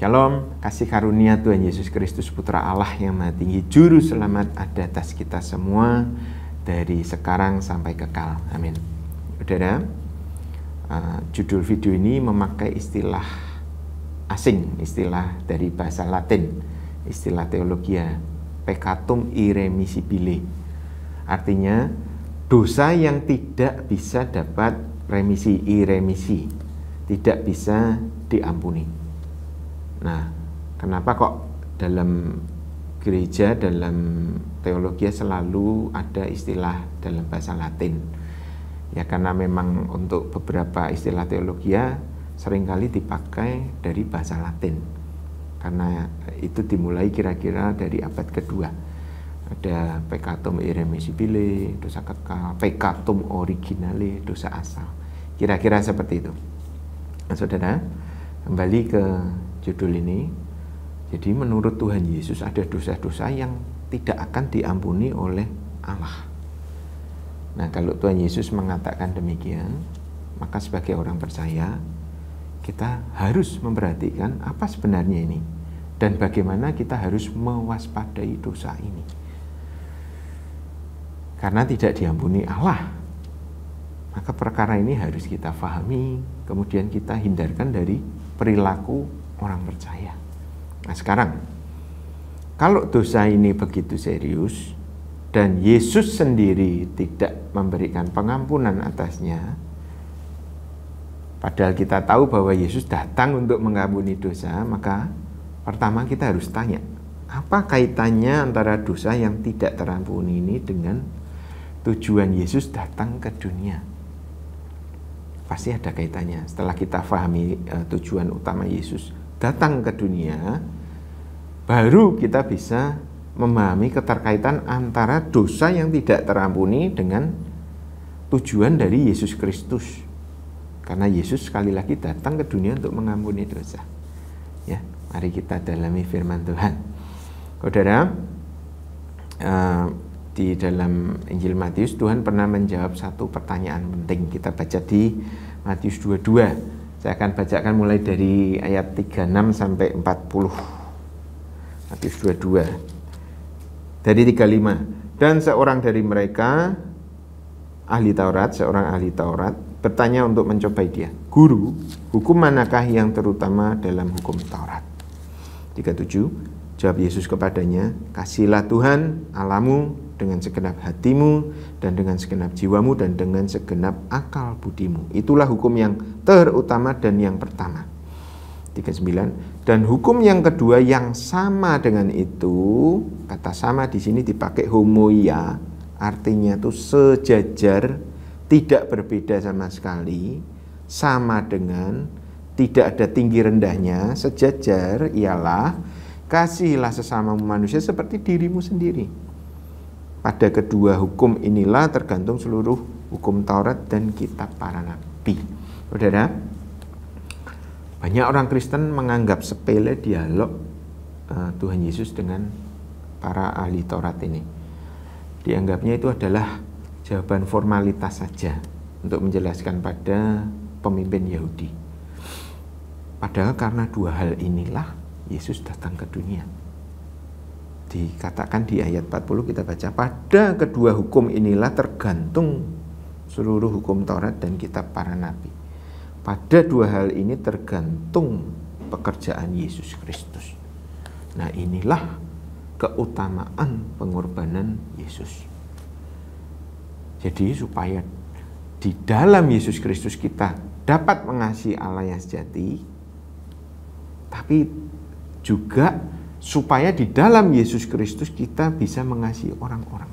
Shalom, kasih karunia Tuhan Yesus Kristus Putra Allah yang Maha Tinggi, Juru Selamat ada atas kita semua dari sekarang sampai kekal. Amin. Saudara, judul video ini memakai istilah asing, istilah dari bahasa Latin, istilah teologia, peccatum irremisibile. Artinya, dosa yang tidak bisa dapat remisi, iremisi, tidak bisa diampuni. Nah, kenapa kok dalam gereja, dalam teologi selalu ada istilah dalam bahasa Latin? Ya karena memang untuk beberapa istilah teologi seringkali dipakai dari bahasa Latin. Karena itu dimulai kira-kira dari abad kedua. Ada peccatum irremisibile, dosa kekal, peccatum originale, dosa asal. Kira-kira seperti itu. Nah, saudara, kembali ke judul ini. Jadi menurut Tuhan Yesus ada dosa-dosa yang tidak akan diampuni oleh Allah. Nah, kalau Tuhan Yesus mengatakan demikian, maka sebagai orang percaya kita harus memperhatikan apa sebenarnya ini dan bagaimana kita harus mewaspadai dosa ini. Karena tidak diampuni Allah, maka perkara ini harus kita pahami, kemudian kita hindarkan dari perilaku orang percaya. Nah sekarang, kalau dosa ini begitu serius dan Yesus sendiri tidak memberikan pengampunan atasnya, padahal kita tahu bahwa Yesus datang untuk mengampuni dosa, maka pertama kita harus tanya, apa kaitannya antara dosa yang tidak terampuni ini dengan tujuan Yesus datang ke dunia? Pasti ada kaitannya. Setelah kita pahami tujuan utama Yesus datang ke dunia, baru kita bisa memahami keterkaitan antara dosa yang tidak terampuni dengan tujuan dari Yesus Kristus. Karena Yesus sekali lagi datang ke dunia untuk mengampuni dosa. Ya, mari kita dalami firman Tuhan. Saudara, di dalam Injil Matius, Tuhan pernah menjawab satu pertanyaan penting. Kita baca di Matius 22. Saya akan bacakan mulai dari ayat 36 sampai 40. Matius 22. Dari 35. Dan seorang dari mereka, seorang ahli Taurat, bertanya untuk mencobai dia. Guru, hukum manakah yang terutama dalam hukum Taurat? 37. Jawab Yesus kepadanya, kasihlah Tuhan Allahmu dengan segenap hatimu dan dengan segenap jiwamu dan dengan segenap akal budimu. Itulah hukum yang terutama dan yang pertama. 39. Dan hukum yang kedua yang sama dengan itu, kata sama di sini dipakai homoia, artinya itu sejajar, tidak berbeda sama sekali, sama dengan, tidak ada tinggi rendahnya, sejajar, ialah kasihilah sesama manusia seperti dirimu sendiri. Pada kedua hukum inilah tergantung seluruh hukum Taurat dan kitab para nabi. Saudara, banyak orang Kristen menganggap sepele dialog Tuhan Yesus dengan para ahli Taurat ini. Dianggapnya itu adalah jawaban formalitas saja untuk menjelaskan pada pemimpin Yahudi. Padahal karena dua hal inilah Yesus datang ke dunia. Dikatakan di ayat 40 kita baca, pada kedua hukum inilah tergantung seluruh hukum Taurat dan kitab para nabi. Pada dua hal ini tergantung pekerjaan Yesus Kristus. Nah inilah keutamaan pengorbanan Yesus. Jadi supaya di dalam Yesus Kristus kita dapat mengasihi Allah yang sejati, tapi juga supaya di dalam Yesus Kristus kita bisa mengasihi orang-orang.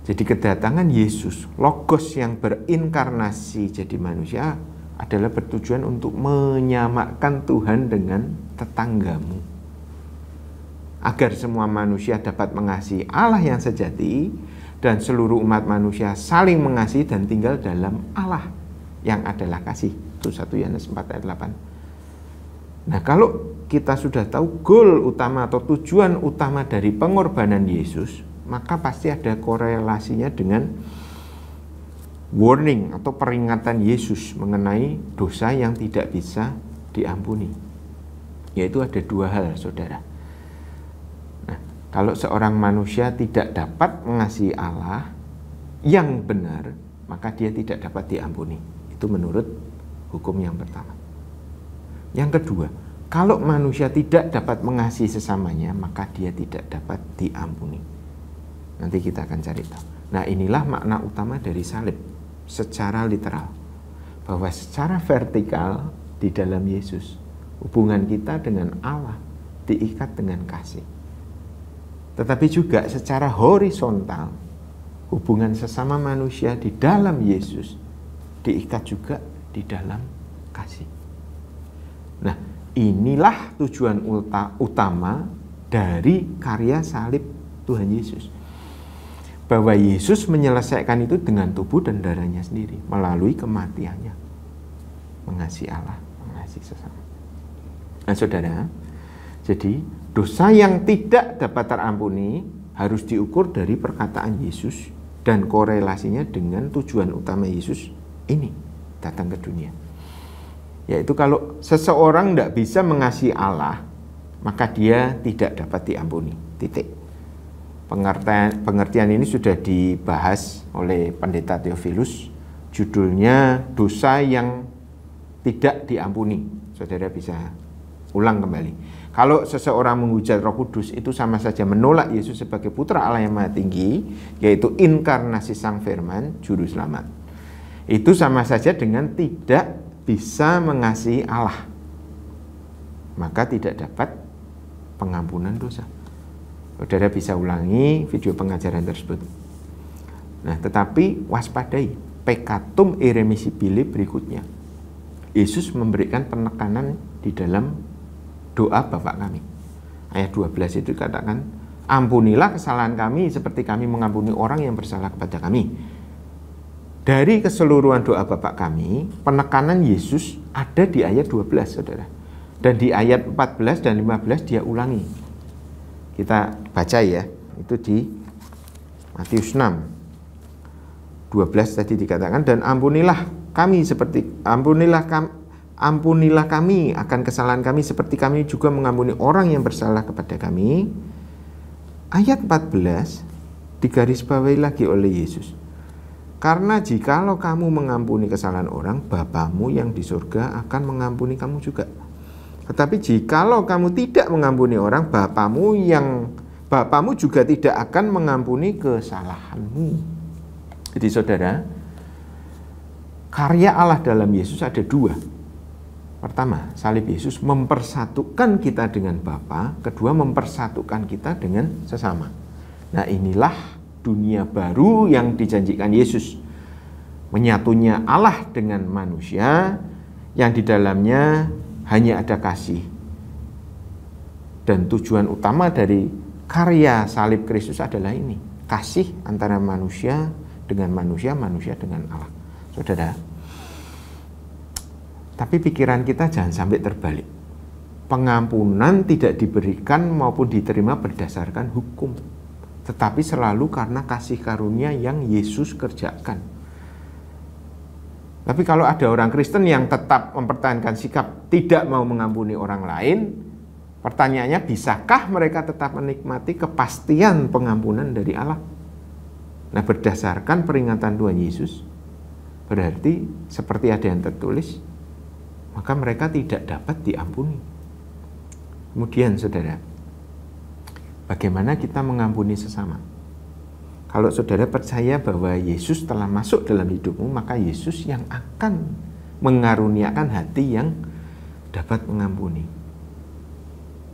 Jadi kedatangan Yesus, Logos yang berinkarnasi jadi manusia, adalah bertujuan untuk menyamakan Tuhan dengan tetanggamu. Agar semua manusia dapat mengasihi Allah yang sejati, dan seluruh umat manusia saling mengasihi dan tinggal dalam Allah yang adalah kasih. Itu 1 Yohanes 4 ayat 8. Nah kalau kita sudah tahu goal utama atau tujuan utama dari pengorbanan Yesus, maka pasti ada korelasinya dengan warning atau peringatan Yesus mengenai dosa yang tidak bisa diampuni. Yaitu ada dua hal, saudara. Nah, kalau seorang manusia tidak dapat mengasihi Allah yang benar, maka dia tidak dapat diampuni. Itu menurut hukum yang pertama. Yang kedua, kalau manusia tidak dapat mengasihi sesamanya, maka dia tidak dapat diampuni. Nanti kita akan cari tahu. Nah, inilah makna utama dari salib secara literal. Bahwa secara vertikal di dalam Yesus, hubungan kita dengan Allah diikat dengan kasih. Tetapi juga secara horizontal, hubungan sesama manusia di dalam Yesus diikat juga di dalam kasih. Nah, inilah tujuan utama dari karya salib Tuhan Yesus. Bahwa Yesus menyelesaikan itu dengan tubuh dan darahnya sendiri melalui kematiannya. Mengasihi Allah, mengasihi sesama. Nah, saudara, jadi dosa yang tidak dapat terampuni harus diukur dari perkataan Yesus dan korelasinya dengan tujuan utama Yesus ini datang ke dunia. Yaitu kalau seseorang tidak bisa mengasihi Allah, maka dia tidak dapat diampuni. Titik. Pengertian ini sudah dibahas oleh Pendeta Theophilus. Judulnya dosa yang tidak diampuni. Saudara bisa ulang kembali. Kalau seseorang menghujat Roh Kudus, itu sama saja menolak Yesus sebagai Putra Allah yang Maha Tinggi, yaitu inkarnasi Sang Firman, Juru Selamat. Itu sama saja dengan tidak bisa mengasihi Allah, maka tidak dapat pengampunan dosa. Saudara bisa ulangi video pengajaran tersebut. Nah, tetapi waspadai peccatum irremissibile berikutnya. Yesus memberikan penekanan di dalam doa Bapa kami. Ayat 12 itu katakan, ampunilah kesalahan kami seperti kami mengampuni orang yang bersalah kepada kami. Dari keseluruhan doa Bapa kami, penekanan Yesus ada di ayat 12, saudara. Dan di ayat 14 dan 15 dia ulangi. Kita baca ya, itu di Matius 6. 12 tadi dikatakan, dan ampunilah kami akan kesalahan kami seperti kami juga mengampuni orang yang bersalah kepada kami. Ayat 14 digarisbawahi lagi oleh Yesus. Karena jikalau kamu mengampuni kesalahan orang, Bapamu yang di surga akan mengampuni kamu juga. Tetapi jikalau kamu tidak mengampuni orang, Bapamu juga tidak akan mengampuni kesalahanmu. Jadi saudara, karya Allah dalam Yesus ada dua. Pertama, salib Yesus mempersatukan kita dengan Bapa. Kedua, mempersatukan kita dengan sesama. Nah, inilah dunia baru yang dijanjikan Yesus. Menyatunya Allah dengan manusia yang di dalamnya hanya ada kasih. Dan tujuan utama dari karya salib Kristus adalah ini. Kasih antara manusia dengan manusia, manusia dengan Allah. Saudara, tapi pikiran kita jangan sampai terbalik. Pengampunan tidak diberikan maupun diterima berdasarkan hukum, tetapi selalu karena kasih karunia yang Yesus kerjakan. Tapi kalau ada orang Kristen yang tetap mempertahankan sikap tidak mau mengampuni orang lain, pertanyaannya, bisakah mereka tetap menikmati kepastian pengampunan dari Allah? Nah, berdasarkan peringatan Tuhan Yesus, berarti seperti ada yang tertulis, maka mereka tidak dapat diampuni. Kemudian saudara, bagaimana kita mengampuni sesama? Kalau saudara percaya bahwa Yesus telah masuk dalam hidupmu, maka Yesus yang akan mengaruniakan hati yang dapat mengampuni.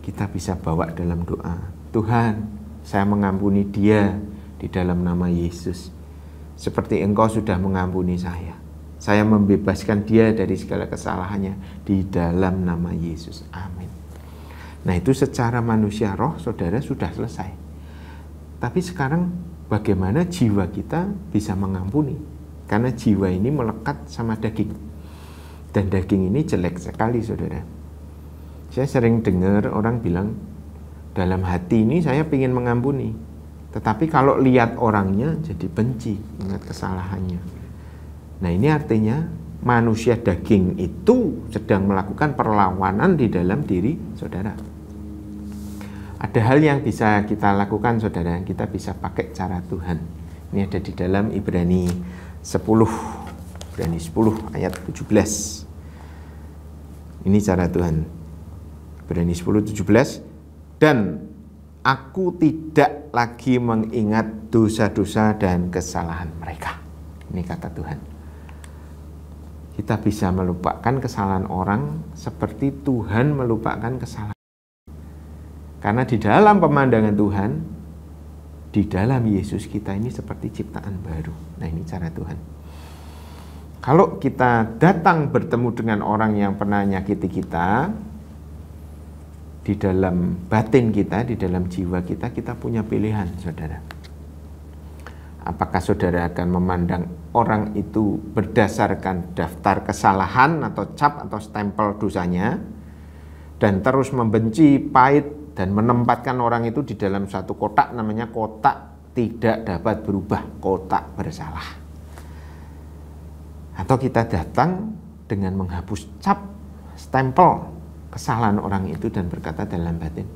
Kita bisa bawa dalam doa, Tuhan, saya mengampuni dia di dalam nama Yesus, seperti Engkau sudah mengampuni saya. Saya membebaskan dia dari segala kesalahannya di dalam nama Yesus. Amin. Nah, itu secara manusia roh, saudara, sudah selesai. Tapi sekarang bagaimana jiwa kita bisa mengampuni? Karena jiwa ini melekat sama daging. Dan daging ini jelek sekali, saudara. Saya sering dengar orang bilang, dalam hati ini saya ingin mengampuni. Tetapi kalau lihat orangnya jadi benci, ingat kesalahannya. Nah, ini artinya manusia daging itu sedang melakukan perlawanan di dalam diri saudara. Ada hal yang bisa kita lakukan saudara, kita bisa pakai cara Tuhan. Ini ada di dalam Ibrani 10 ayat 17. Ini cara Tuhan. Ibrani 10:17, dan aku tidak lagi mengingat dosa-dosa dan kesalahan mereka. Ini kata Tuhan. Kita bisa melupakan kesalahan orang seperti Tuhan melupakan kesalahan. Karena di dalam pemandangan Tuhan, di dalam Yesus kita ini seperti ciptaan baru. Nah, ini cara Tuhan. Kalau kita datang bertemu dengan orang yang pernah nyakiti kita, di dalam batin kita, di dalam jiwa kita, kita punya pilihan, saudara. Apakah saudara akan memandang orang itu berdasarkan daftar kesalahan atau cap atau stempel dosanya, dan terus membenci, pahit, dan menempatkan orang itu di dalam satu kotak, namanya kotak tidak dapat berubah, kotak bersalah. Atau kita datang dengan menghapus cap, stempel kesalahan orang itu dan berkata dalam batin,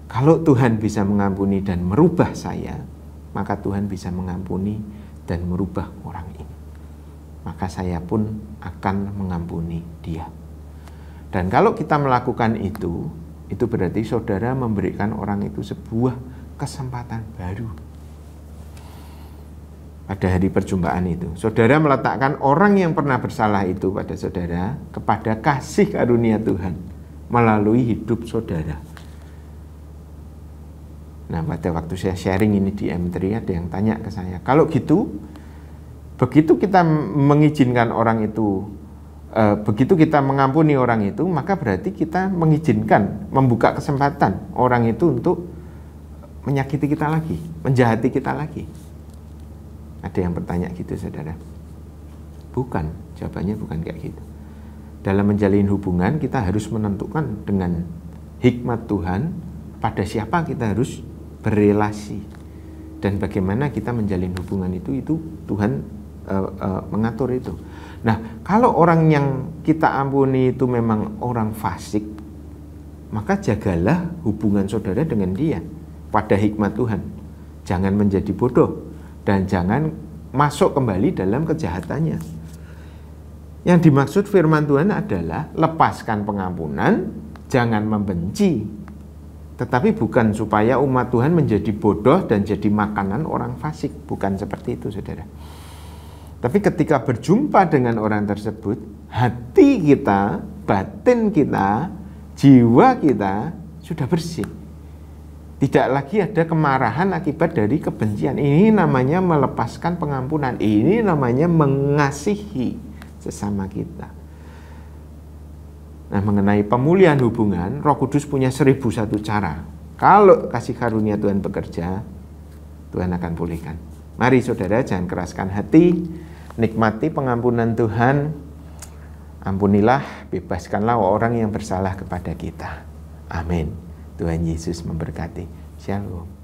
kalau Tuhan bisa mengampuni dan merubah saya, maka Tuhan bisa mengampuni dan merubah orang ini. Maka saya pun akan mengampuni dia. Dan kalau kita melakukan itu berarti saudara memberikan orang itu sebuah kesempatan baru. Pada hari perjumpaan itu, saudara meletakkan orang yang pernah bersalah itu pada saudara kepada kasih karunia Tuhan melalui hidup saudara. Nah, pada waktu saya sharing ini di M3, ada yang tanya ke saya, kalau gitu, begitu kita mengizinkan orang itu, begitu kita mengampuni orang itu, maka berarti kita mengizinkan, membuka kesempatan orang itu untuk menyakiti kita lagi, menjahati kita lagi. Ada yang bertanya gitu, saudara. Bukan, jawabannya bukan kayak gitu. Dalam menjalin hubungan, kita harus menentukan dengan hikmat Tuhan pada siapa kita harus berelasi. Dan bagaimana kita menjalin hubungan itu Tuhan mengatur itu. Nah, kalau orang yang kita ampuni itu memang orang fasik, maka jagalah hubungan saudara dengan dia pada hikmat Tuhan. Jangan menjadi bodoh dan jangan masuk kembali dalam kejahatannya. Yang dimaksud firman Tuhan adalah lepaskan pengampunan, jangan membenci. Tetapi bukan supaya umat Tuhan menjadi bodoh dan jadi makanan orang fasik. Bukan seperti itu, saudara. Tapi ketika berjumpa dengan orang tersebut, hati kita, batin kita, jiwa kita sudah bersih. Tidak lagi ada kemarahan akibat dari kebencian. Ini namanya melepaskan pengampunan. Ini namanya mengasihi sesama kita. Nah, mengenai pemulihan hubungan, Roh Kudus punya 1001 cara. Kalau kasih karunia Tuhan bekerja, Tuhan akan pulihkan. Mari saudara, jangan keraskan hati, nikmati pengampunan Tuhan. Ampunilah, bebaskanlah orang yang bersalah kepada kita. Amin. Tuhan Yesus memberkati. Shalom.